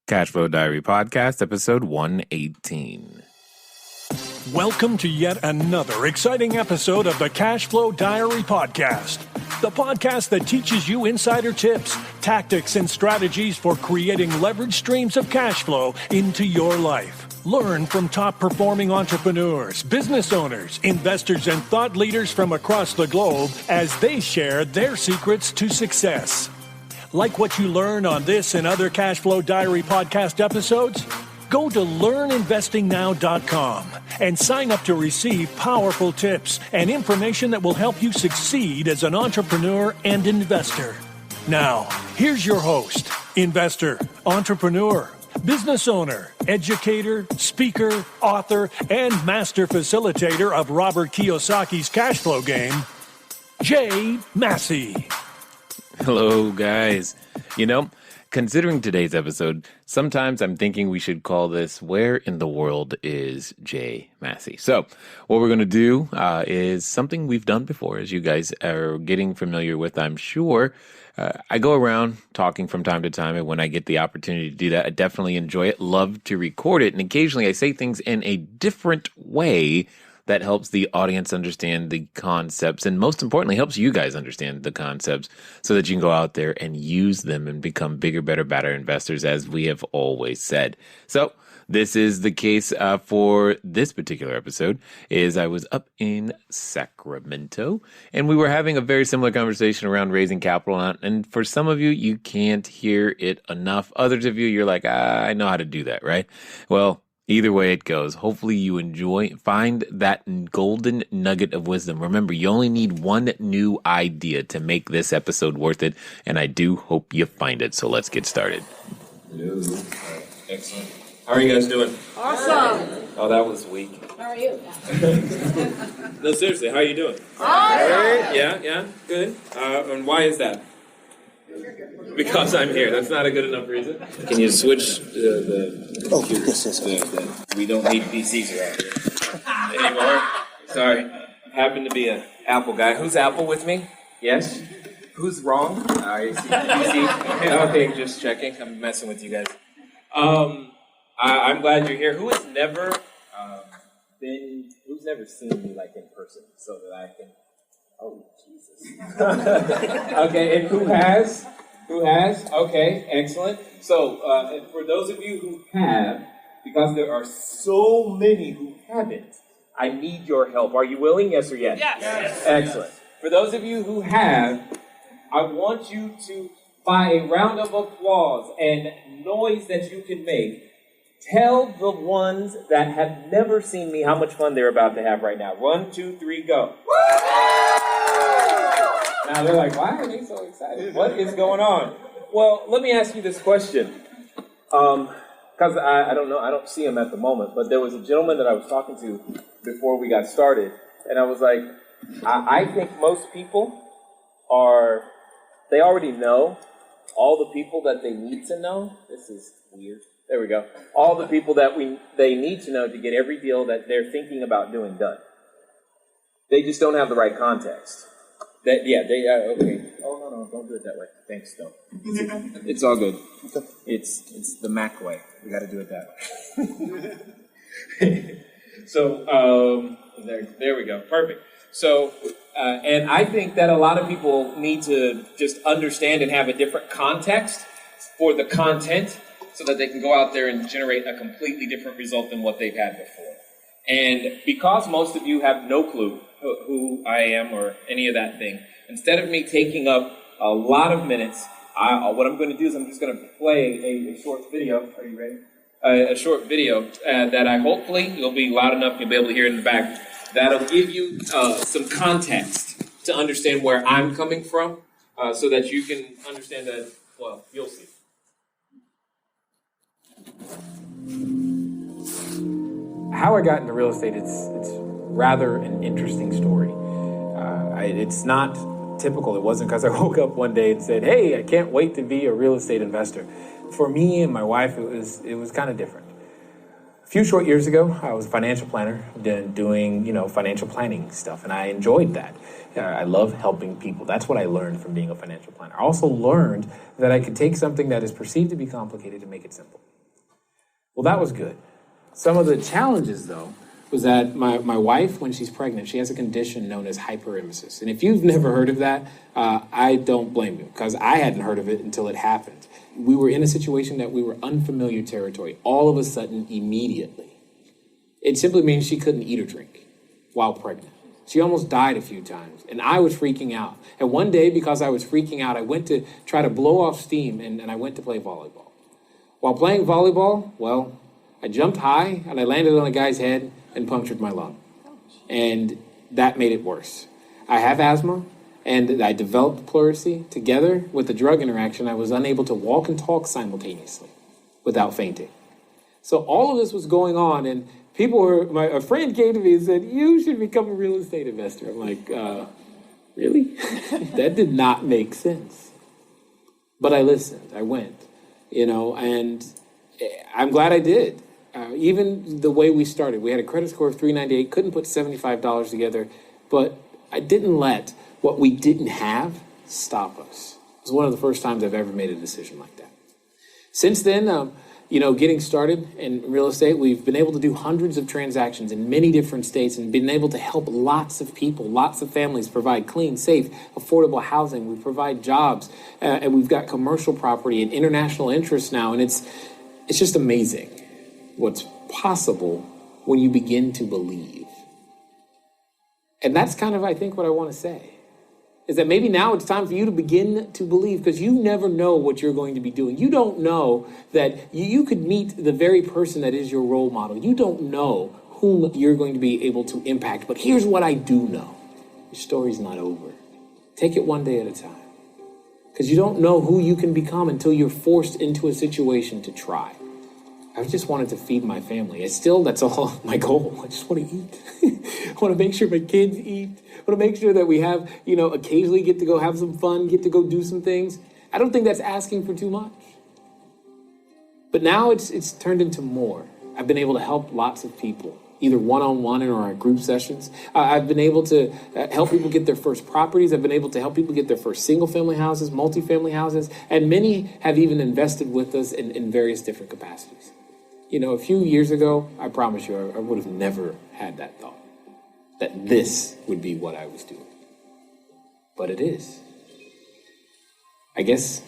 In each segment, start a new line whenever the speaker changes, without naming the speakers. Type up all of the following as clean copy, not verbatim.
Cashflow Diary Podcast, episode 118.
Welcome to yet another exciting episode of the Cashflow Diary Podcast, the podcast that teaches you insider tips, tactics, and strategies for creating leverage streams of cash flow into your life. Learn from top-performing entrepreneurs, business owners, investors, and thought leaders from across the globe as they share their secrets to success. Like what you learn on this and other Cashflow Diary podcast episodes? Go to learninvestingnow.com and sign up to receive powerful tips and information that will help you succeed as an entrepreneur and investor. Now, here's your host, investor, entrepreneur, business owner, educator, speaker, author, and master facilitator of Robert Kiyosaki's cash flow game, Jay Massey.
Hello, guys. Considering today's episode, sometimes I'm thinking we should call this Where in the World is Jay Massey? So what we're going to do is something we've done before, as you guys are getting familiar with, I'm sure. I go around talking from time to time, and when I get the opportunity to do that, I definitely enjoy it, love to record it, and occasionally I say things in a different way that helps the audience understand the concepts, and most importantly, helps you guys understand the concepts so that you can go out there and use them and become bigger, better, better investors, as we have always said. So this is the case for this particular episode. Is I was up in Sacramento, and we were having a very similar conversation around raising capital. And for some of you, you can't hear it enough. Others of you, you're like, I know how to do that, right? Well, either way it goes, hopefully you find that golden nugget of wisdom. Remember, you only need one new idea to make this episode worth it, and I do hope you find it. So let's get started.
Hello. Excellent. How are you guys doing?
Awesome.
Oh, that was weak.
How are you?
No, seriously, how are you doing?
Awesome.
Yeah, good. And why is that? Because I'm here. That's not a good enough reason. Can you switch the computer?
Yes.
We don't need PCs around here anymore. Sorry. I happen to be an Apple guy. Who's Apple with me? Yes? Who's wrong? I see PC. Okay, just checking. I'm messing with you guys. I'm glad you're here. Who's never seen me like in person so that I can... Oh, Jesus. Okay, and who has? Who has? Okay, excellent. So, and for those of you who have, because there are so many who haven't, I need your help. Are you willing? Yes or yes? Yes. Excellent. For those of you who have, I want you to, by a round of applause and noise that you can make, tell the ones that have never seen me how much fun they're about to have right now. 1, 2, 3, go. Now they're like, why are they so excited? What is going on? Well, let me ask you this question. Because I don't know, I don't see him at the moment, but there was a gentleman that I was talking to before we got started, and I was like, I think most people they already know all the people that they need to know. This is weird. There we go. All the people that they need to know to get every deal that they're thinking about doing done. They just don't have the right context. Okay. Oh, no, don't do it that way. Thanks, though. It's all good. It's the Mac way. We got to do it that way. So, there we go. Perfect. So, and I think that a lot of people need to just understand and have a different context for the content so that they can go out there and generate a completely different result than what they've had before. And because most of you have no clue who I am or any of that thing, instead of me taking up a lot of minutes, what I'm going to do is I'm just going to play a short video. Are you ready? A short video that hopefully you'll be loud enough, you'll be able to hear in the back. That'll give you some context to understand where I'm coming from so that you can understand that, well, you'll see. How I got into real estate, it's rather an interesting story. It's not typical. It wasn't because I woke up one day and said, hey, I can't wait to be a real estate investor. For me and my wife, it was kind of different. A few short years ago, I was a financial planner doing, financial planning stuff, and I enjoyed that. I love helping people. That's what I learned from being a financial planner. I also learned that I could take something that is perceived to be complicated and make it simple.
Well, that was good. Some of the challenges, though, was that my wife, when she's pregnant, she has a condition known as hyperemesis. And if you've never heard of that, I don't blame you, because I hadn't heard of it until it happened. We were in a situation that we were unfamiliar territory, all of a sudden, immediately. It simply means she couldn't eat or drink while pregnant. She almost died a few times, and I was freaking out. And one day, because I was freaking out, I went to try to blow off steam, and I went to play volleyball. While playing volleyball, well, I jumped high, and I landed on a guy's head and punctured my lung. And that made it worse. I have asthma, and I developed pleurisy. Together with the drug interaction, I was unable to walk and talk simultaneously without fainting. So all of this was going on, and a friend came to me and said, "You should become a real estate investor." I'm like, really? That did not make sense. But I listened, I went, and I'm glad I did. Even the way we started, we had a credit score of 398, couldn't put $75 together, but I didn't let what we didn't have stop us. It was one of the first times I've ever made a decision like that. Since then, getting started in real estate, we've been able to do hundreds of transactions in many different states and been able to help lots of people, lots of families provide clean, safe, affordable housing. We provide jobs, and we've got commercial property and international interest now, and it's just amazing what's possible when you begin to believe. And that's kind of, I think, what I want to say, is that maybe now it's time for you to begin to believe, because you never know what you're going to be doing. You don't know that you could meet the very person that is your role model. You don't know whom you're going to be able to impact. But here's what I do know. Your story's not over. Take it one day at a time. Because you don't know who you can become until you're forced into a situation to try. I just wanted to feed my family. That's all my goal. I just want to eat. I want to make sure my kids eat. I want to make sure that we have, occasionally get to go have some fun, get to go do some things. I don't think that's asking for too much. But now it's turned into more. I've been able to help lots of people, either one-on-one or our group sessions. I've been able to help people get their first properties. I've been able to help people get their first single-family houses, multi-family houses, and many have even invested with us in various different capacities. A few years ago, I promise you, I would have never had that thought, that this would be what I was doing. But it is. I guess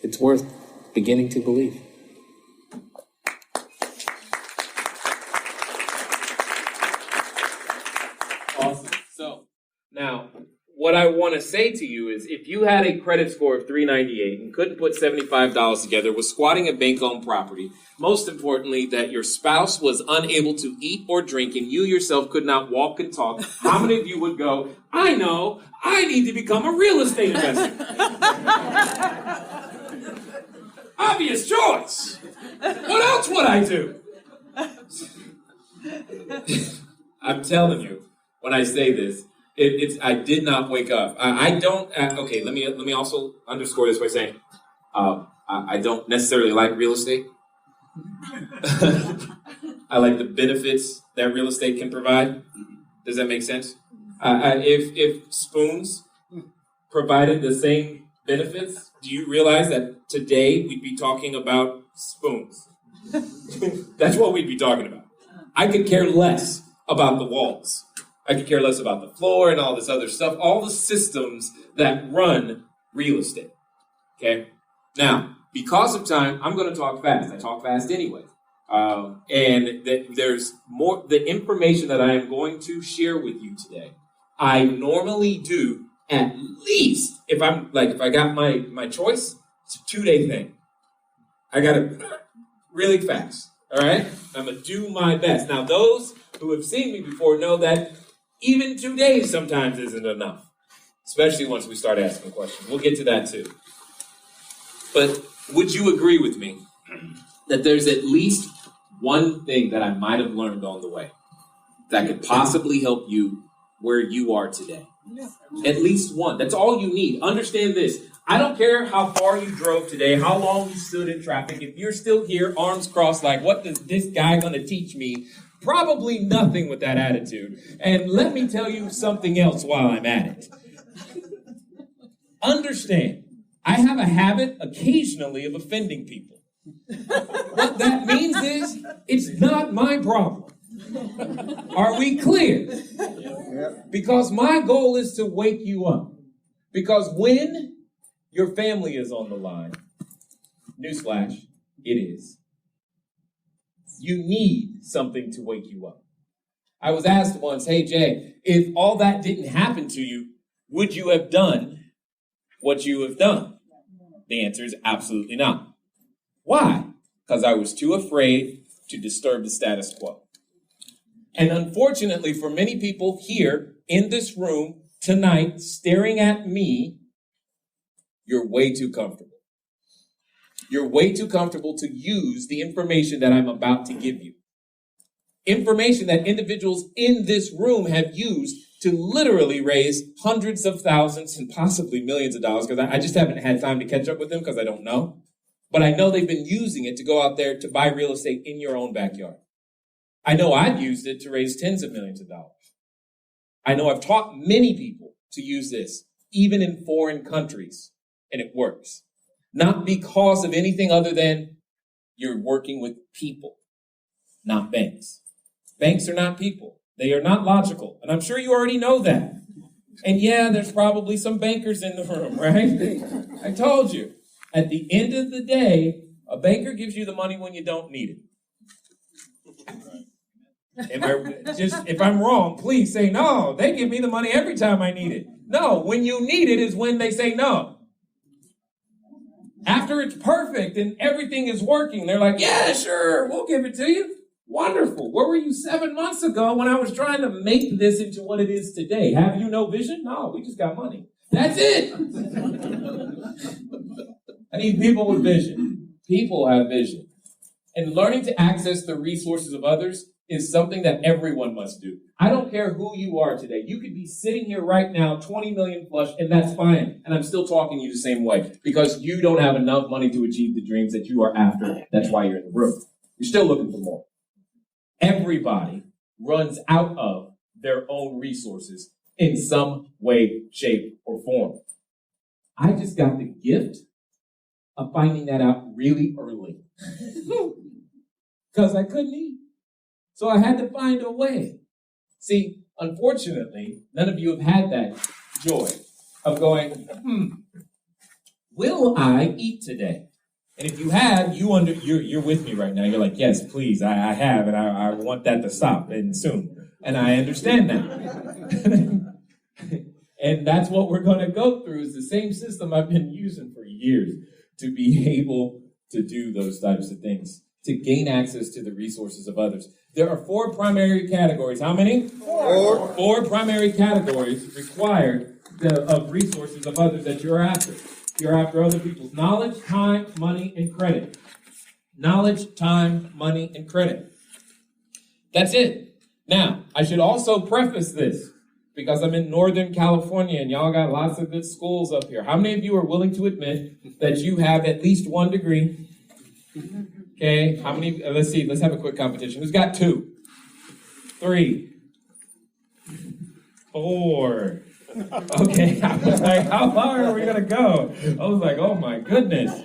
it's worth beginning to believe.
Awesome. So, now, what I want to say to you is, if you had a credit score of 398 and couldn't put $75 together, was squatting a bank-owned property, most importantly, that your spouse was unable to eat or drink and you yourself could not walk and talk, how many of you would go, I know, I need to become a real estate investor? Obvious choice. What else would I do? I'm telling you, when I say this, I did not wake up. I don't. Okay, let me also underscore this by saying, I don't necessarily like real estate. I like the benefits that real estate can provide. Does that make sense? If spoons provided the same benefits, do you realize that today we'd be talking about spoons? That's what we'd be talking about. I could care less about the walls. I could care less about the floor and all this other stuff, all the systems that run real estate. Okay? Now, because of time, I'm going to talk fast. I talk fast anyway. There's more, the information that I am going to share with you today, I normally do at least, if I got my choice, it's a 2-day thing. I got it really fast. All right? I'm going to do my best. Now, those who have seen me before know that even 2 days sometimes isn't enough, especially once we start asking questions. We'll get to that too. But would you agree with me that there's at least one thing that I might have learned on the way that could possibly help you where you are today? At least one. That's all you need. Understand this. I don't care how far you drove today, how long you stood in traffic. If you're still here, arms crossed, like, what is this guy going to teach me? Probably nothing with that attitude. And let me tell you something else while I'm at it. Understand, I have a habit occasionally of offending people. What that means is, it's not my problem. Are we clear? Because my goal is to wake you up. Because when your family is on the line, newsflash, it is. You need something to wake you up. I was asked once, hey Jay, if all that didn't happen to you, would you have done what you have done? The answer is absolutely not. Why? Because I was too afraid to disturb the status quo. And unfortunately for many people here in this room tonight, staring at me, you're way too comfortable. You're way too comfortable to use the information that I'm about to give you. Information that individuals in this room have used to literally raise hundreds of thousands and possibly millions of dollars, because I just haven't had time to catch up with them because I don't know. But I know they've been using it to go out there to buy real estate in your own backyard. I know I've used it to raise tens of millions of dollars. I know I've taught many people to use this, even in foreign countries, and it works. Not because of anything other than you're working with people, not banks. Banks are not people. They are not logical. And I'm sure you already know that. And yeah, there's probably some bankers in the room, right? I told you. At the end of the day, a banker gives you the money when you don't need it. If I'm wrong, please say no. They give me the money every time I need it. No, when you need it is when they say no. After it's perfect and everything is working, they're like, yeah, sure, we'll give it to you. Wonderful. Where were you 7 months ago when I was trying to make this into what it is today? Have you no vision? No, we just got money. That's it. I need people with vision. People have vision. And learning to access the resources of others is something that everyone must do. I don't care who you are today. You could be sitting here right now, 20 million flush, and that's fine. And I'm still talking to you the same way because you don't have enough money to achieve the dreams that you are after. That's why you're in the room. You're still looking for more. Everybody runs out of their own resources in some way, shape, or form. I just got the gift of finding that out really early because I couldn't eat. So I had to find a way. See, unfortunately, none of you have had that joy of going, will I eat today? And if you have, you're with me right now. You're like, yes, please, I have, and I want that to stop, and soon. And I understand that. And that's what we're going to go through is the same system I've been using for years to be able to do those types of things, to gain access to the resources of others. There are 4 primary categories. How many? 4. 4 primary categories required of resources of others that you're after. You're after other people's knowledge, time, money, and credit. Knowledge, time, money, and credit. That's it. Now, I should also preface this because I'm in Northern California and y'all got lots of good schools up here. How many of you are willing to admit that you have at least 1 degree? Okay, how many? Let's see. Let's have a quick competition. Who's got 2? 3? 4? Okay, I was like, how far are we going to go? I was like, oh my goodness.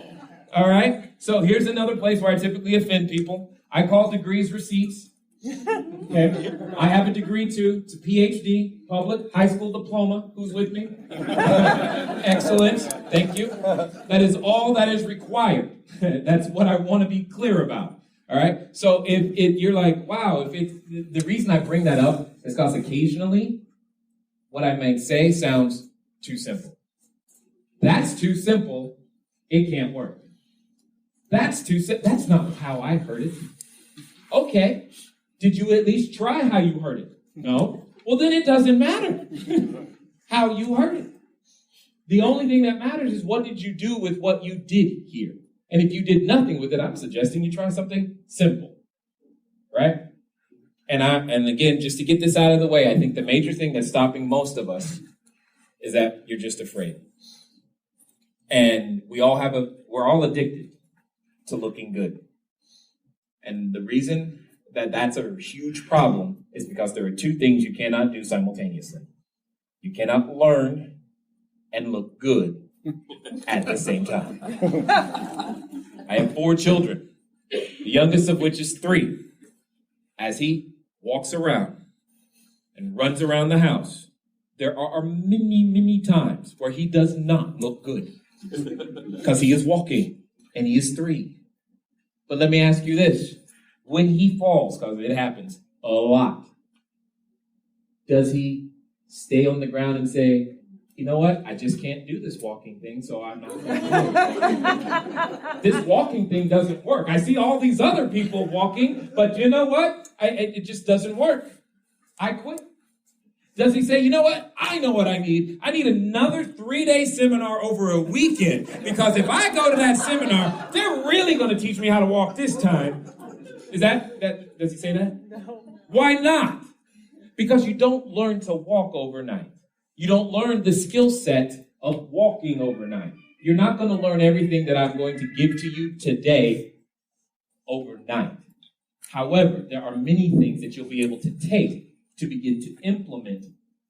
All right, so here's another place where I typically offend people. I call degrees receipts. Okay, I have a degree too. It's a PhD, public, high school diploma. Who's with me? Excellent, thank you. That is all that is required. That's what I want to be clear about. All right, so if you're like, wow, if it's the reason I bring that up is because occasionally what I might say sounds too simple. That's too simple. It can't work. That's too simple. That's not how I heard it. Okay. Did you at least try how you heard it? No. Well, then it doesn't matter how you heard it. The only thing that matters is what did you do with what you did hear. And if you did nothing with it, I'm suggesting you try something simple. Right? And again, just to get this out of the way, I think the major thing that's stopping most of us is that you're just afraid. And we're all addicted to looking good. And the reason that that's a huge problem is because there are 2 things you cannot do simultaneously. You cannot learn and look good at the same time. I have 4 children. the youngest of which is 3. As he walks around and runs around the house, there are many, many times where he does not look good because he is walking and he is 3. But let me ask you this. When he falls, because it happens a lot, does he stay on the ground and say, you know what? I just can't do this walking thing, so I'm not going to do it. This walking thing doesn't work. I see all these other people walking, but you know what? It just doesn't work. I quit. Does he say, you know what? I know what I need. I need another 3-day seminar over a weekend, because if I go to that seminar, they're really going to teach me how to walk this time. Is that does he say that? No. Why not? Because you don't learn to walk overnight. You don't learn the skill set of walking overnight. You're not going to learn everything that I'm going to give to you today overnight. However, there are many things that you'll be able to take to begin to implement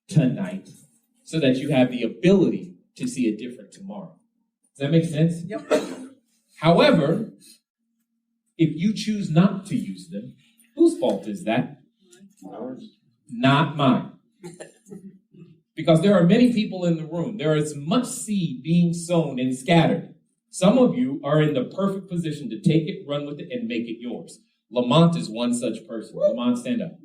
tonight so that you have the ability to see a different tomorrow. Does that make sense? Yep. However, if you choose not to use them, whose fault is that? Ours. Not mine. Because there are many people in the room. There is much seed being sown and scattered. Some of you are in the perfect position to take it, run with it, and make it yours. Lamont is one such person. Lamont, stand up.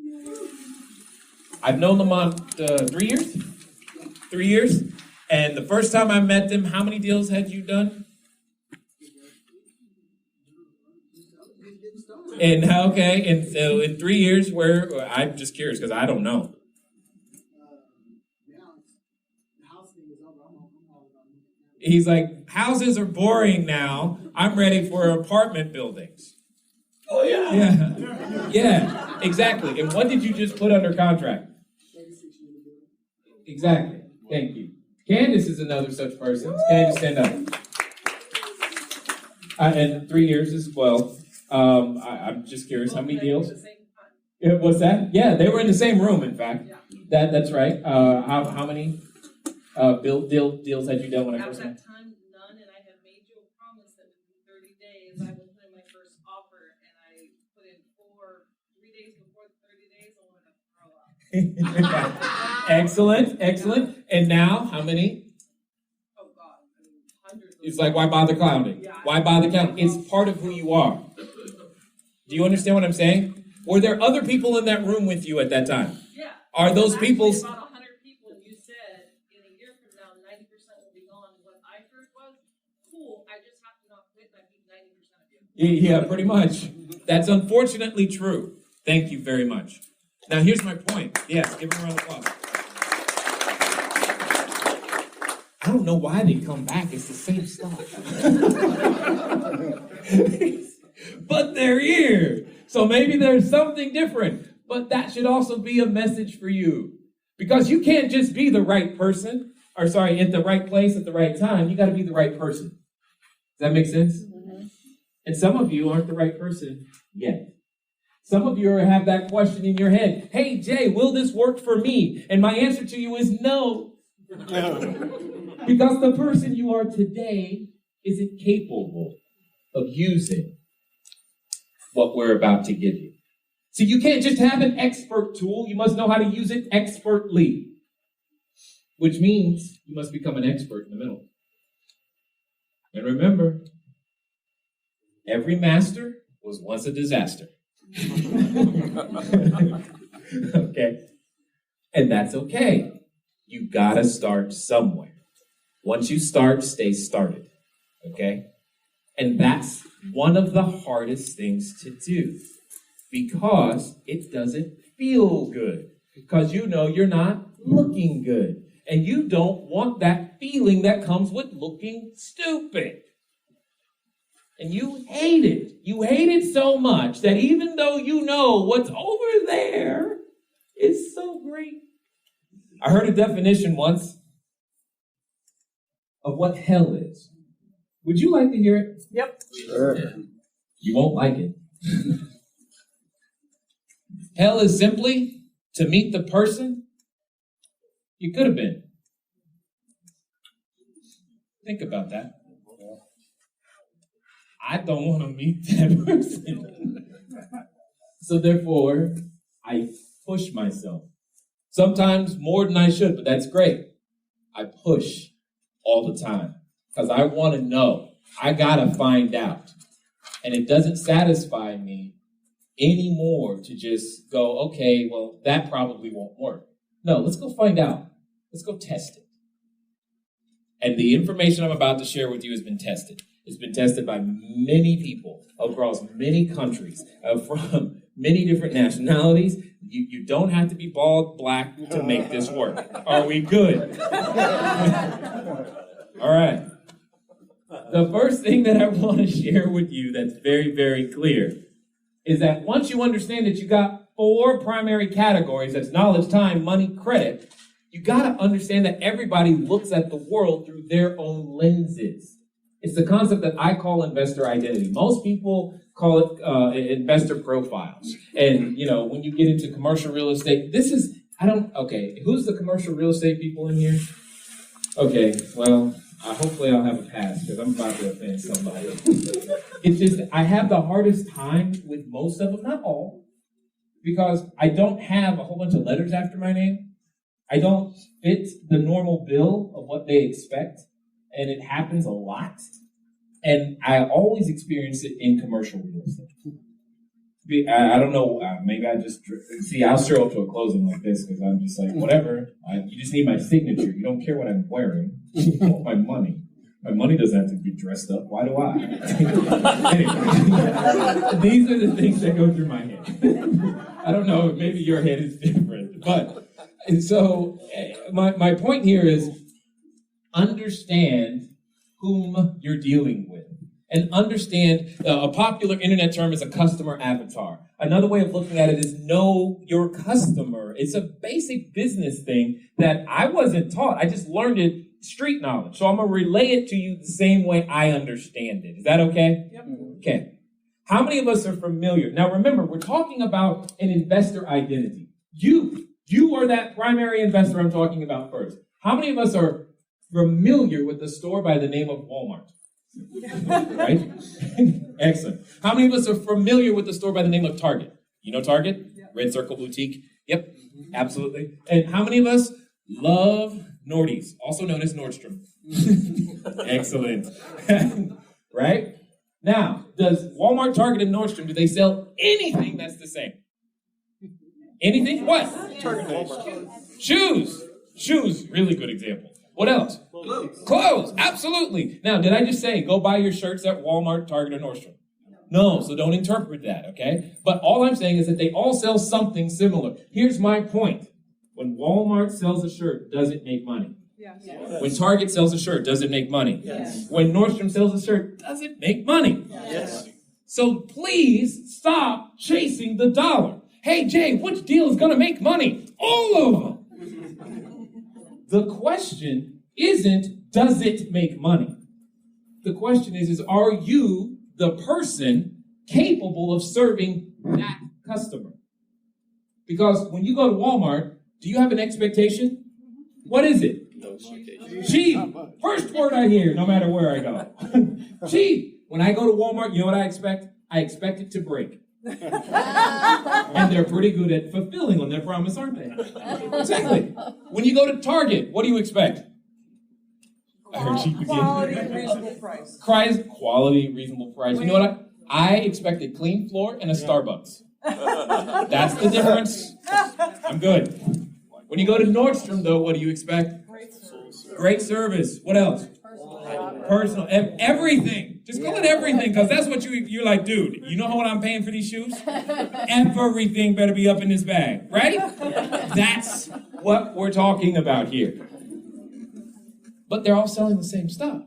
I've known Lamont 3 years. 3 years. And the first time I met him, how many deals had you done? And okay, and so in 3 years, I'm just curious because I don't know. He's like, houses are boring now. I'm ready for apartment buildings. Oh, yeah. Yeah, exactly. And what did you just put under contract? Exactly. Thank you. Candace is another such person. Candace, stand up. And 3 years as well. I'm just curious, how many deals? What's that? Yeah, they were in the same room, in fact. That's right. How many deals had you done when I first met?
At that time, none, and I had made you a promise that within 30 days I would put in my first offer, and I put in 3 days before the 30 days, I wanted to throw up.
Excellent. And now, how many?
Oh, God. I mean, hundreds.
It's like, why bother counting? Yeah. Why bother counting? It's part of who you are. Do you understand what I'm saying? Were there other people in that room with you at that time?
Yeah.
Are those people...
About 100 people, and you said, in a year from now, 90% will be gone. What I heard was, cool, I just have to not quit, and I beat 90% of you.
Yeah, pretty much. That's unfortunately true. Thank you very much. Now, here's my point. Yes, give him a round of applause. I don't know why they come back. It's the same stuff. But they're here. So maybe there's something different. But that should also be a message for you. Because you can't just be the right person, at the right place at the right time. You got to be the right person. Does that make sense? Mm-hmm. And some of you aren't the right person yet. Some of you have that question in your head. Hey, Jay, will this work for me? And my answer to you is no. Because the person you are today isn't capable of using what we're about to give you. So you can't just have an expert tool. You must know how to use it expertly. Which means you must become an expert in the middle. And remember, every master was once a disaster. Okay? And that's okay. You gotta start somewhere. Once you start, stay started. Okay? And that's one of the hardest things to do. Because it doesn't feel good. Because you know you're not looking good. And you don't want that feeling that comes with looking stupid. And you hate it. You hate it so much that even though you know what's over there is so great. I heard a definition once of what hell is. Would you like to hear it?
Yep.
Sure. You won't like it. Hell is simply to meet the person you could have been. Think about that. I don't want to meet that person. So therefore, I push myself. Sometimes more than I should, but that's great. I push all the time because I want to know. I got to find out. And it doesn't satisfy me anymore to just go, okay, well, that probably won't work. No, let's go find out. Let's go test it. And the information I'm about to share with you has been tested. It's been tested by many people across many countries, from many different nationalities. You don't have to be bald black to make this work. Are we good? All right. The first thing that I want to share with you that's very, very clear is that once you understand that you got 4 primary categories, that's knowledge, time, money, credit, you got to understand that everybody looks at the world through their own lenses. It's the concept that I call investor identity. Most people call it investor profiles. And, when you get into commercial real estate, who's the commercial real estate people in here? Okay, well, hopefully I'll have a pass because I'm about to offend somebody. It's just, I have the hardest time with most of them, not all, because I don't have a whole bunch of letters after my name. I don't fit the normal bill of what they expect, and it happens a lot. And I always experience it in commercial real estate. I don't know, maybe I just, I'll show up to a closing like this because I'm just like, whatever, you just need my signature. You don't care what I'm wearing. You want my money. My money doesn't have to be dressed up. Why do I? Anyway, these are the things that go through my head. I don't know, maybe your head is different. But, and so my point here is understand whom you're dealing with. And understand, a popular internet term is a customer avatar. Another way of looking at it is know your customer. It's a basic business thing that I wasn't taught. I just learned it street knowledge. So I'm going to relay it to you the same way I understand it. Is that okay? Yep. Okay. How many of us are familiar? Now remember, we're talking about an investor identity. You are that primary investor I'm talking about first. How many of us are familiar with the store by the name of Walmart? Right? Excellent. How many of us are familiar with the store by the name of Target? You know Target? Yep. Red Circle Boutique? Yep, absolutely. And how many of us love Nordy's, also known as Nordstrom? Excellent. Right? Now, does Walmart, Target, and Nordstrom, do they sell anything that's the same? Anything? What? Shoes. Shoes, really good example. What else? Clothes, absolutely. Now, did I just say go buy your shirts at Walmart, Target, or Nordstrom? No, so don't interpret that, okay? But all I'm saying is that they all sell something similar. Here's my point. When Walmart sells a shirt, does it make money? Yes. When Target sells a shirt, does it make money? Yes. When Nordstrom sells a shirt, does it make money? Yes. So please stop chasing the dollar. Hey, Jay, which deal is going to make money? All of them. The question isn't, does it make money? The question is are you the person capable of serving that customer? Because when you go to Walmart, do you have an expectation? What is it? No expectation. Cheap. First word I hear, no matter where I go. Cheap. When I go to Walmart, you know what I expect? I expect it to break. And they're pretty good at fulfilling on their promise, aren't they? Exactly. When you go to Target, what do you expect? I heard cheap again.
Quality, reasonable price.
Quality, reasonable price. You know what? I expect a clean floor and a Starbucks. That's the difference. I'm good. When you go to Nordstrom, though, what do you expect? Great service. What else? Personal. Everything. Just call it everything, because that's what you're like, dude, you know what I'm paying for these shoes? Everything better be up in this bag, right? That's what we're talking about here. But they're all selling the same stuff.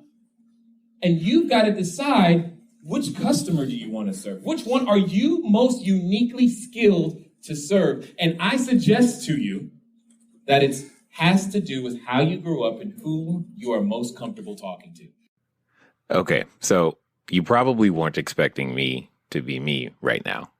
And you've got to decide which customer do you want to serve? Which one are you most uniquely skilled to serve? And I suggest to you that it has to do with how you grew up and whom you are most comfortable talking to.
Okay, so you probably weren't expecting me to be me right now.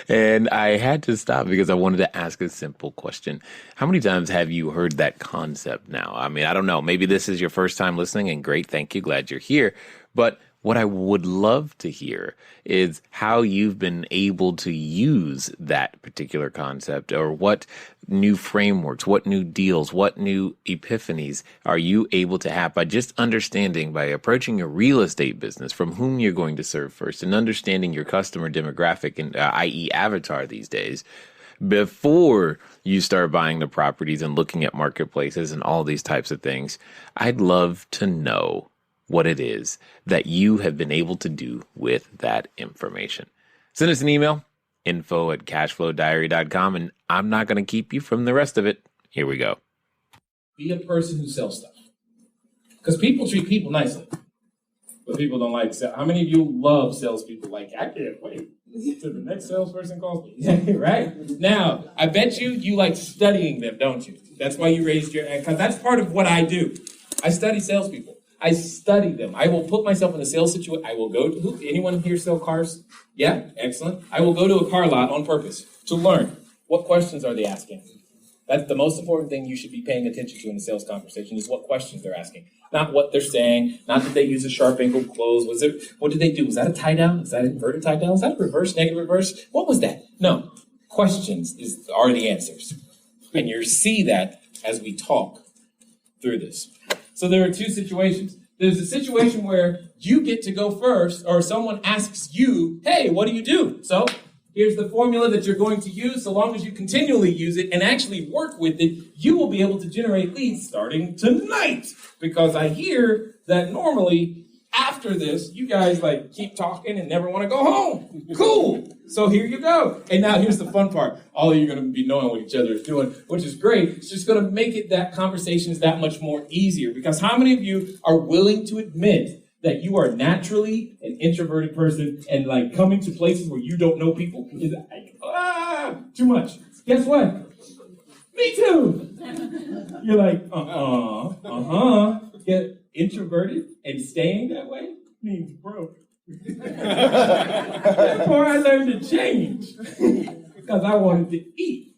And I had to stop because I wanted to ask a simple question. How many times have you heard that concept now? I mean, I don't know. Maybe this is your first time listening, and great, thank you, glad you're here. But What I would love to hear is how you've been able to use that particular concept, or what new frameworks, what new deals, what new epiphanies are you able to have by just understanding, by approaching your real estate business, from whom you're going to serve first, and understanding your customer demographic, and i.e. avatar these days, before you start buying the properties and looking at marketplaces and all these types of things. I'd love to know what it is that you have been able to do with that information. Send us an email, info@cashflowdiary.com, and I'm not going to keep you from the rest of it. Here we go.
Be a person who sells stuff. Because people treat people nicely. But people don't like sell. How many of you love salespeople? Like, I can't wait till the next salesperson calls me. Right? Now, I bet you like studying them, don't you? That's why you raised your hand. Because that's part of what I do. I study salespeople. I study them. I will put myself in a sales situation. I will go to, anyone here sell cars? Yeah? Excellent. I will go to a car lot on purpose to learn. What questions are they asking? That's the most important thing you should be paying attention to in a sales conversation, is what questions they're asking. Not what they're saying, not that they use a sharp angle close. What did they do? Was that a tie down? Is that an inverted tie down? Is that a reverse, negative reverse? What was that? No. Questions are the answers. And you see that as we talk through this. So there are two situations. There's a situation where you get to go first, or someone asks you, hey, what do you do? So here's the formula that you're going to use. So long as you continually use it and actually work with it, you will be able to generate leads starting tonight. Because I hear that normally after this, you guys like keep talking and never want to go home. Cool. So here you go. And now here's the fun part. All of you are going to be knowing what each other is doing, which is great. It's just going to make it that conversation is that much more easier. Because how many of you are willing to admit that you are naturally an introverted person, and like coming to places where you don't know people is like, too much? Guess what? Me too. You're like, Get introverted and staying that way means broke. Therefore, I learned to change because I wanted to eat.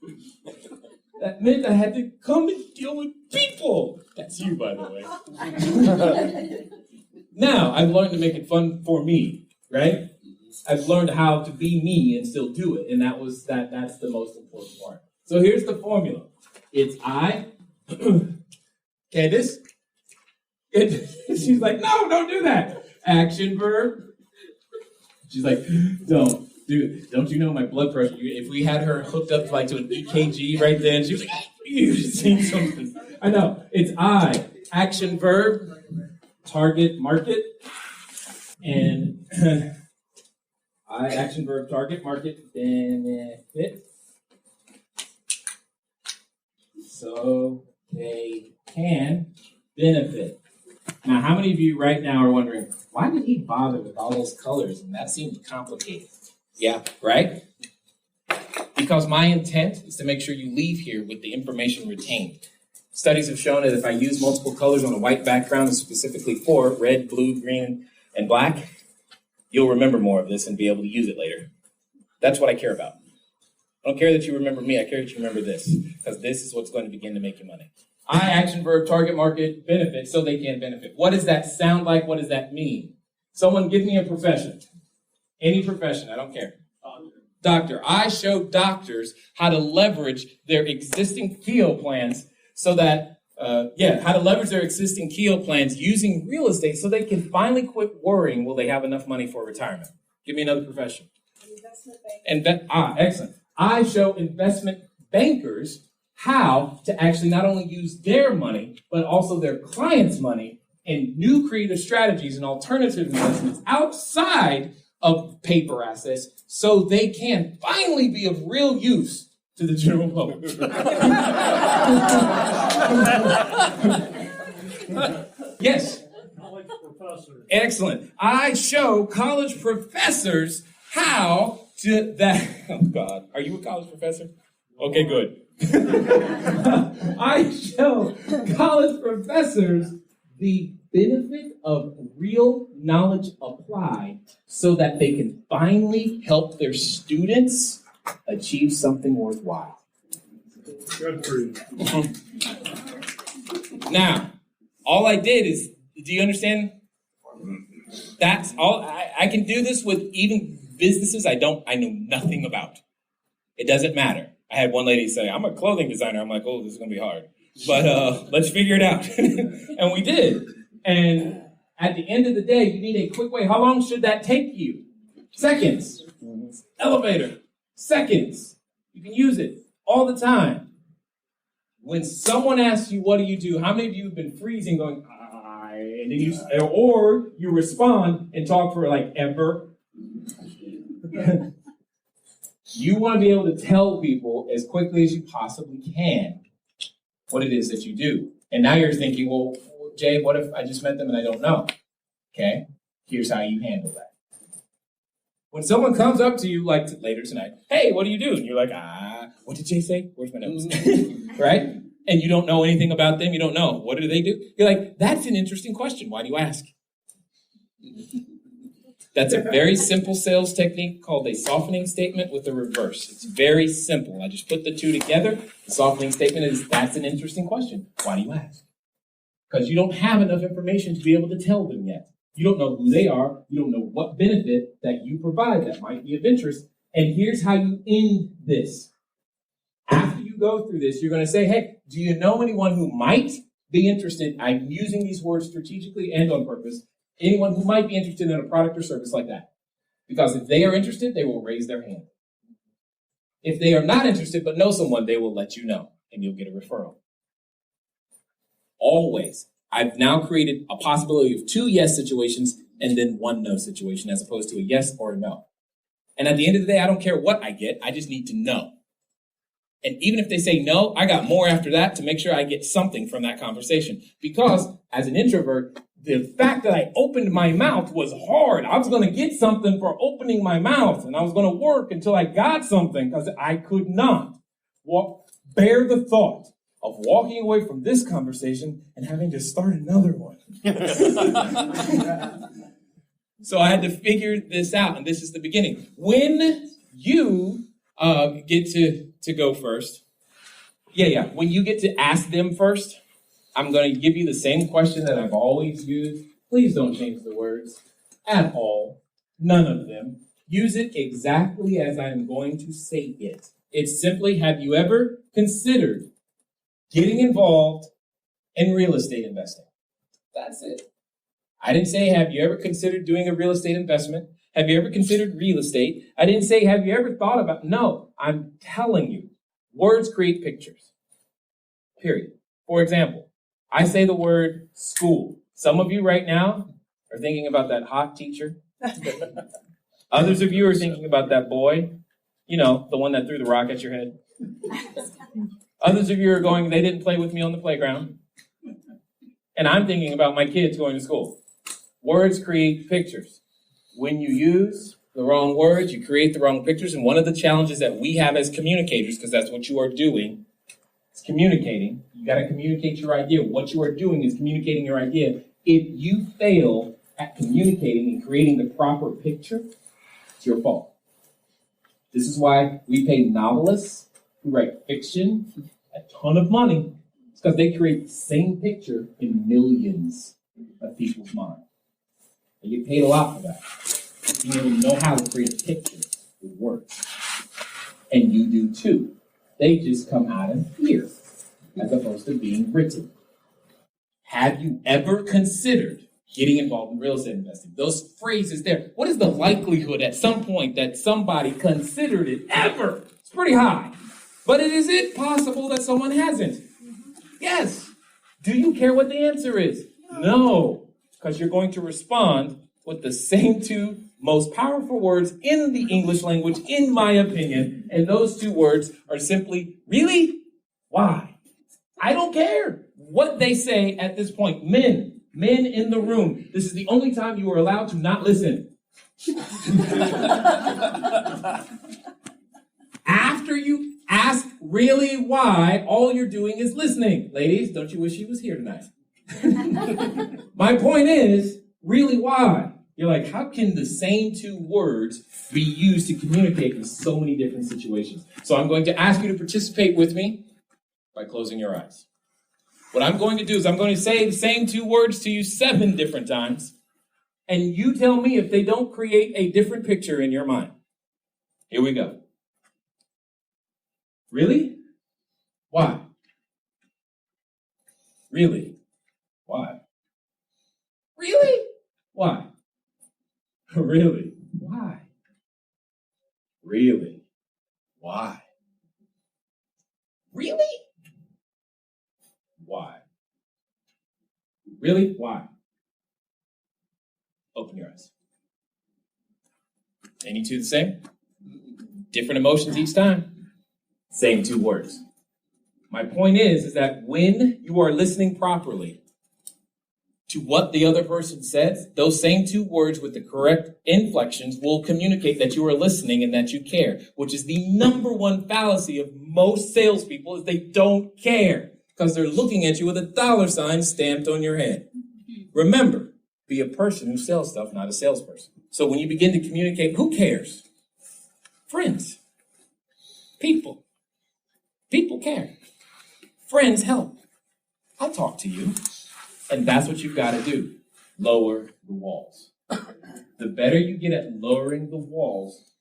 That meant I had to come and deal with people. That's you, by the way. Now, I've learned to make it fun for me, right? I've learned how to be me and still do it, and that's the most important part. So here's the formula. It's I. Candace? She's like, no, don't do that. Action verb. She's like, don't do it. Don't you know my blood pressure? If we had her hooked up like to an EKG right then, she was like, you've seen something. I know. It's I. Action verb. Target market. And I. Action verb. Target market. Benefit. So they can benefit. Now, how many of you right now are wondering, why did he bother with all those colors? And that seemed complicated. Yeah, right? Because my intent is to make sure you leave here with the information retained. Studies have shown that if I use multiple colors on a white background, specifically 4, red, blue, green, and black, you'll remember more of this and be able to use it later. That's what I care about. I don't care that you remember me. I care that you remember this, because this is what's going to begin to make you money. I, action verb, target market, benefit, so they can benefit. What does that sound like? What does that mean? Someone give me a profession. Any profession, I don't care. Doctor. I show doctors how to leverage their existing KEO plans so that, how to leverage their existing KEO plans using real estate so they can finally quit worrying, will they have enough money for retirement? Give me another profession. Investment banker. Excellent. I show investment bankers how to actually not only use their money, but also their clients' money in new creative strategies and alternative investments outside of paper assets so they can finally be of real use to the general public. Yes?
College professor.
Excellent. I show college professors how to that. Oh, God. Are you a college professor? Okay, good. I show college professors the benefit of real knowledge applied so that they can finally help their students achieve something worthwhile.
Good for you.
Now, all I did is, do you understand? That's all. I can do this with even businesses I know nothing about. It doesn't matter. I had one lady say, I'm a clothing designer. I'm like, oh, this is going to be hard. But let's figure it out. And we did. And at the end of the day, you need a quick way. How long should that take you? Seconds. Elevator. Seconds. You can use it all the time. When someone asks you, what do you do? How many of you have been freezing going, and then or you respond and talk for like ever? You want to be able to tell people as quickly as you possibly can what it is that you do. And now you're thinking, well, Jay, what if I just met them and I don't know? Okay, here's how you handle that. When someone comes up to you, like later tonight, hey, what do you do? And you're like, what did Jay say? Where's my notes? Right? And you don't know anything about them. You don't know. What do they do? You're like, that's an interesting question. Why do you ask? That's a very simple sales technique called a softening statement with a reverse. It's very simple. I just put the two together. The softening statement is, that's an interesting question. Why do you ask? Because you don't have enough information to be able to tell them yet. You don't know who they are. You don't know what benefit that you provide that might be of interest. And here's how you end this. After you go through this, you're going to say, hey, do you know anyone who might be interested? I'm using these words strategically and on purpose. Anyone who might be interested in a product or service like that. Because if they are interested, they will raise their hand. If they are not interested but know someone, they will let you know, and you'll get a referral. Always. I've now created a possibility of 2 yes situations and then 1 no situation, as opposed to a yes or a no. And at the end of the day, I don't care what I get. I just need to know. And even if they say no, I got more after that to make sure I get something from that conversation. Because as an introvert, the fact that I opened my mouth was hard. I was going to get something for opening my mouth, and I was going to work until I got something, because I could not bear the thought of walking away from this conversation and having to start another one. So I had to figure this out, and this is the beginning. When you get to go first, when you get to ask them first, I'm going to give you the same question that I've always used. Please don't change the words at all. None of them. Use it exactly as I'm going to say it. It's simply, have you ever considered getting involved in real estate investing? That's it. I didn't say, have you ever considered doing a real estate investment? Have you ever considered real estate? I didn't say, have you ever thought about? No, I'm telling you, words create pictures. Period. For example, I say the word school. Some of you right now are thinking about that hot teacher. Others of you are thinking about that boy, the one that threw the rock at your head. Others of you are going, they didn't play with me on the playground. And I'm thinking about my kids going to school. Words create pictures. When you use the wrong words, you create the wrong pictures. And one of the challenges that we have as communicators, because that's what you are doing, is communicating. You got to communicate your idea. What you are doing is communicating your idea. If you fail at communicating and creating the proper picture, it's your fault. This is why we pay novelists who write fiction a ton of money. It's because they create the same picture in millions of people's minds. They get paid a lot for that. Being able to know how to create a picture with words. And you do too. They just come out of here, as opposed to being written. Have you ever considered getting involved in real estate investing? Those phrases there. What is the likelihood at some point that somebody considered it ever? It's pretty high. But is it possible that someone hasn't? Yes. Do you care what the answer is? No. Because you're going to respond with the same 2 most powerful words in the English language, in my opinion. And those 2 words are simply, really? Why? I don't care what they say at this point. Men in the room. This is the only time you are allowed to not listen. After you ask really why, all you're doing is listening. Ladies, don't you wish he was here tonight? My point is, really why? You're like, how can the same 2 words be used to communicate in so many different situations? So I'm going to ask you to participate with me by closing your eyes. What I'm going to do is I'm going to say the same 2 words to you 7 different times. And you tell me if they don't create a different picture in your mind. Here we go. Really? Why? Really? Why? Really? Why? Really? Why? Really? Why? Really? Why? Really? Why? Open your eyes. Any two the same? Different emotions each time? Same two words. My point is that when you are listening properly to what the other person says, those same two words with the correct inflections will communicate that you are listening and that you care, which is the number one fallacy of most salespeople is they don't care because they're looking at you with a $sign stamped on your head. Remember, be a person who sells stuff, not a salesperson. So when you begin to communicate, who cares? Friends. People. People care. Friends help. I talk to you. And that's what you've got to do. Lower the walls. The better you get at lowering the walls,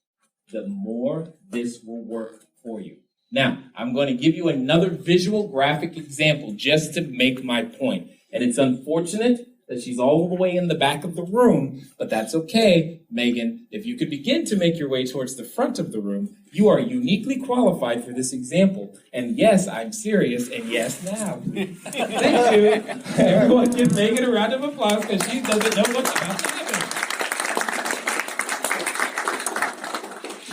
the more this will work for you. Now, I'm going to give you another visual graphic example just to make my point. And it's unfortunate that she's all the way in the back of the room, but that's okay, Megan. If you could begin to make your way towards the front of the room, you are uniquely qualified for this example. And yes, I'm serious, and yes, now. Thank you. Everyone give Megan a round of applause because she doesn't know what's about to happen.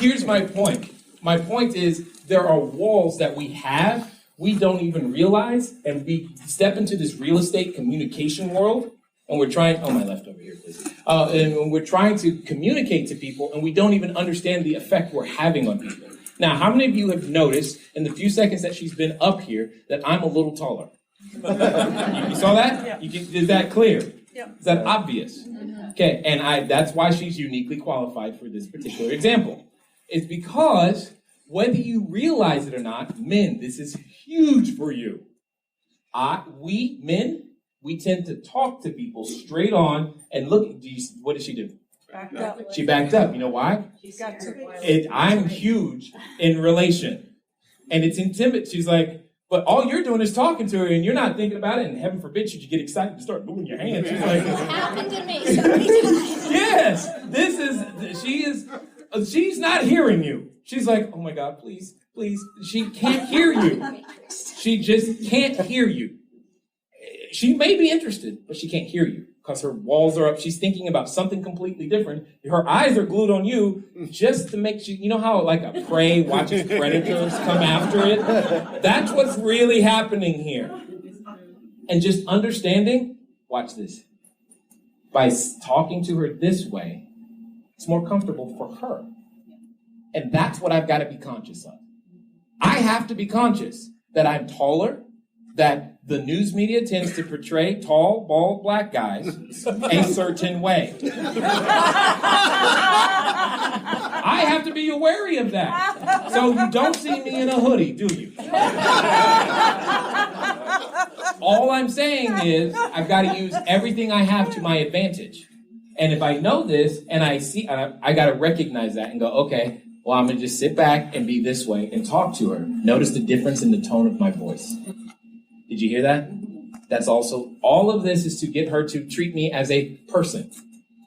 Here's my point. My point is there are walls that we have, we don't even realize, and we step into this real estate communication world, and we're trying, oh, my left over here, please. And we're trying to communicate to people, and we don't even understand the effect we're having on people. Now, how many of you have noticed in the few seconds that she's been up here that I'm a little taller? You saw that?
Yeah.
Is that clear?
Yeah.
Is that obvious? Okay, and that's why she's uniquely qualified for this particular example. It's because whether you realize it or not, men, this is huge for you. We men, we tend to talk to people straight on and look. What did she do?
Backed up.
She backed up. You know why?
She's got to.
I'm huge in relation, and it's intimidating. She's like, but all you're doing is talking to her, and you're not thinking about it. And heaven forbid, should you get excited and start moving your hands? She's like,
It's happened to me so many times.
yes, she's not hearing you. She's like, oh my God, please. She can't hear you. She just can't hear you. She may be interested, but she can't hear you because her walls are up. She's thinking about something completely different. Her eyes are glued on you just to make you know how like a prey watches predators come after it? That's what's really happening here. And just understanding, watch this. By talking to her this way, it's more comfortable for her. And that's what I've got to be conscious of. I have to be conscious that I'm taller, that the news media tends to portray tall, bald, black guys a certain way. I have to be wary of that. So you don't see me in a hoodie, do you? All I'm saying is I've got to use everything I have to my advantage. And if I know this and I see, I got to recognize that and go, okay, well, I'm going to just sit back and be this way and talk to her. Notice the difference in the tone of my voice. Did you hear that? That's also, all of this is to get her to treat me as a person,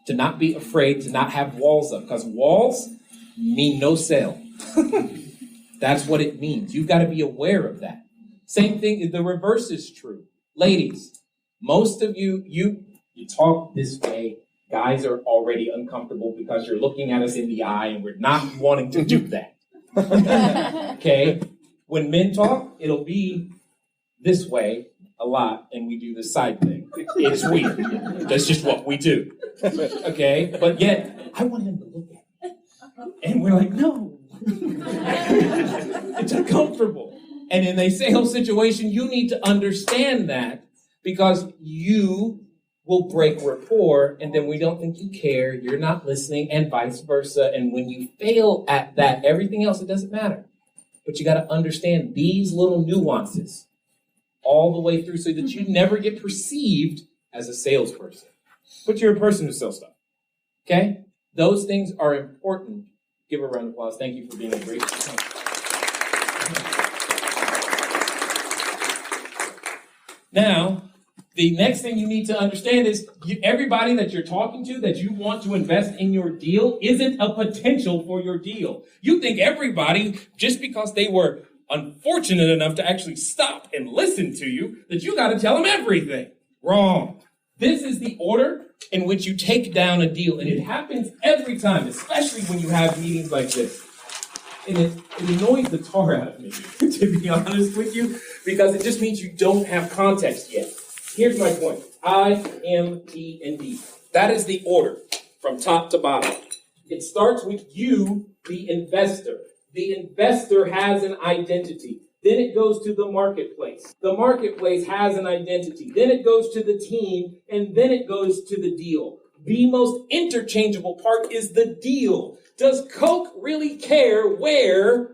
to not be afraid, to not have walls up, because walls mean no sale. That's what it means. You've got to be aware of that. Same thing, the reverse is true. Ladies, most of you talk this way. Guys are already uncomfortable because you're looking at us in the eye and we're not wanting to do that. Okay? When men talk, it'll be this way a lot, and we do the side thing. It's weird. That's just what we do. Okay? But yet, I want him to look at me. And we're like, no. It's uncomfortable. And in a sales situation, you need to understand that because you will break rapport, and then we don't think you care, you're not listening, and vice versa. And when you fail at that, everything else, it doesn't matter. But you got to understand these little nuances all the way through so that you never get perceived as a salesperson. But you're a person who sells stuff. Okay? Those things are important. Give her a round of applause. Thank you for being a great. Now, the next thing you need to understand is everybody that you're talking to that you want to invest in your deal isn't a potential for your deal. You think everybody, just because they were unfortunate enough to actually stop and listen to you, that you got to tell them everything. Wrong. This is the order in which you take down a deal, and it happens every time, especially when you have meetings like this. And it annoys the tar out of me, to be honest with you, because it just means you don't have context yet. Here's my point. I, M, T, and D. That is the order from top to bottom. It starts with you, the investor. The investor has an identity. Then it goes to the marketplace. The marketplace has an identity. Then it goes to the team, and then it goes to the deal. The most interchangeable part is the deal. Does Coke really care where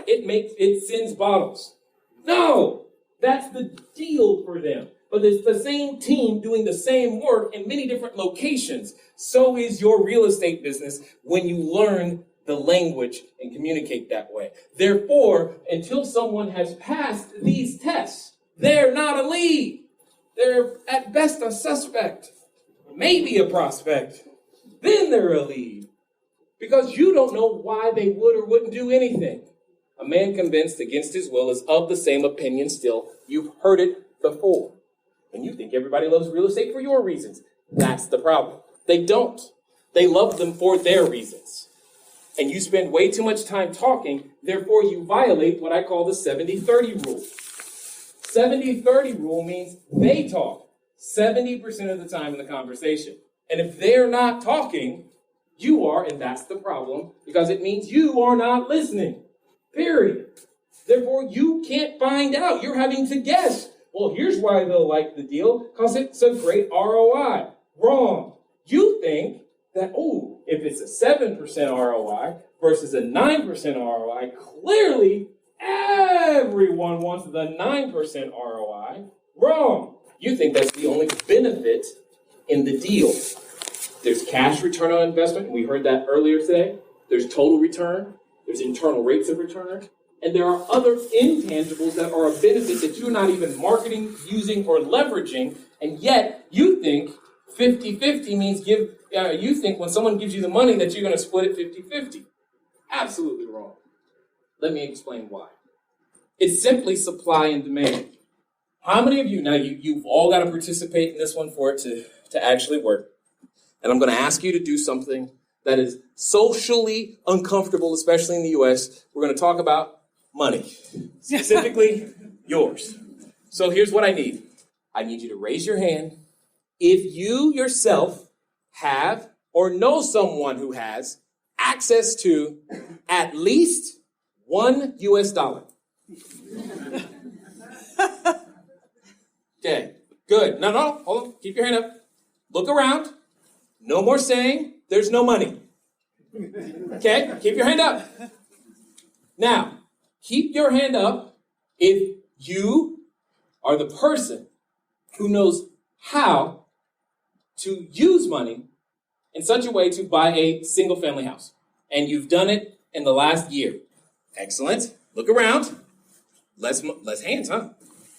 it sends bottles? No, that's the deal for them. But it's the same team doing the same work in many different locations. So is your real estate business when you learn the language and communicate that way. Therefore, until someone has passed these tests, they're not a lead. They're at best a suspect, maybe a prospect. Then they're a lead. Because you don't know why they would or wouldn't do anything. A man convinced against his will is of the same opinion still. You've heard it before. And you think everybody loves real estate for your reasons. That's the problem. They don't. They love them for their reasons. And you spend way too much time talking, therefore you violate what I call the 70-30 rule. 70-30 rule means they talk 70% of the time in the conversation. And if they're not talking, you are, and that's the problem, because it means you are not listening. Period. Therefore, you can't find out. You're having to guess. Well, here's why they'll like the deal, because it's a great ROI. Wrong. You think that, if it's a 7% ROI versus a 9% ROI, clearly everyone wants the 9% ROI. Wrong. You think that's the only benefit in the deal. There's cash return on investment, and we heard that earlier today. There's total return. There's internal rates of return. And there are other intangibles that are a benefit that you're not even marketing, using, or leveraging, and yet you think 50-50 means you think when someone gives you the money that you're going to split it 50-50. Absolutely wrong. Let me explain why. It's simply supply and demand. How many of you, now you've all got to participate in this one for it to actually work. And I'm going to ask you to do something that is socially uncomfortable, especially in the U.S. We're going to talk about money, specifically yours. So here's what I need. I need you to raise your hand if you yourself have or know someone who has access to at least $1 US. Okay, good. No, hold on. Keep your hand up. Look around. No more saying there's no money. Okay, keep your hand up. Now, keep your hand up if you are the person who knows how to use money in such a way to buy a single family house. And you've done it in the last year. Excellent. Look around. Less hands, huh?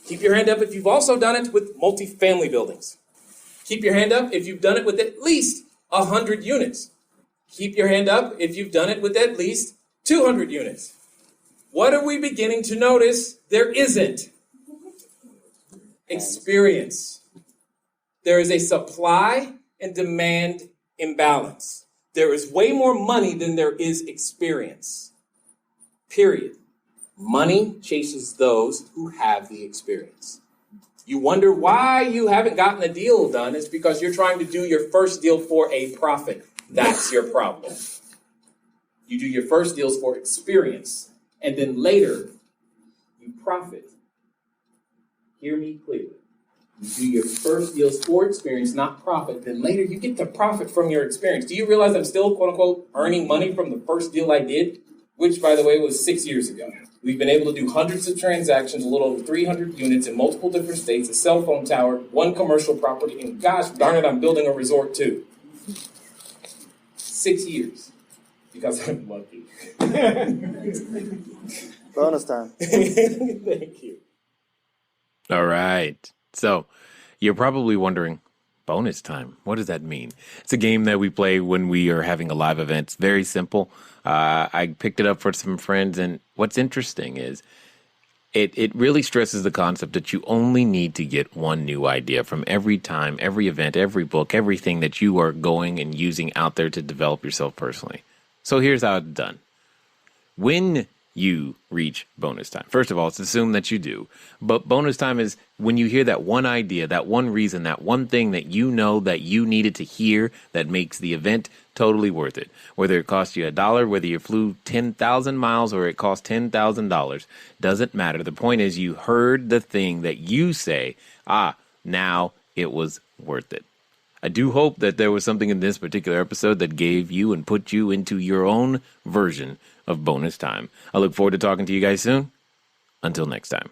Keep your hand up if you've also done it with multifamily buildings. Keep your hand up if you've done it with at least 100 units. Keep your hand up if you've done it with at least 200 units. What are we beginning to notice? There isn't. Experience. There is a supply and demand imbalance. There is way more money than there is experience. Period. Money chases those who have the experience. You wonder why you haven't gotten a deal done. It's because you're trying to do your first deal for a profit. That's your problem. You do your first deals for experience, and then later you profit. Hear me clearly. You do your first deals for experience, not profit. Then later you get to profit from your experience. Do you realize I'm still, quote unquote, earning money from the first deal I did? Which, by the way, was 6 years ago. We've been able to do hundreds of transactions, a little over 300 units in multiple different states, a cell phone tower, one commercial property, and gosh darn it, I'm building a resort too. 6 years because I'm lucky.
Bonus time.
Thank you.
All right. So you're probably wondering, bonus time, what does that mean? It's a game that we play when we are having a live event. It's very simple. I picked it up for some friends, and what's interesting is it really stresses the concept that you only need to get one new idea from every time, every event, every book, everything that you are going and using out there to develop yourself personally. So here's how it's done. When you reach bonus time, first of all, it's assumed that you do. But bonus time is when you hear that one idea, that one reason, that one thing that you know that you needed to hear that makes the event totally worth it. Whether it cost you $1, whether you flew 10,000 miles or it cost $10,000, doesn't matter. The point is you heard the thing that you say, now it was worth it. I do hope that there was something in this particular episode that gave you and put you into your own version of bonus time. I look forward to talking to you guys soon. Until next time.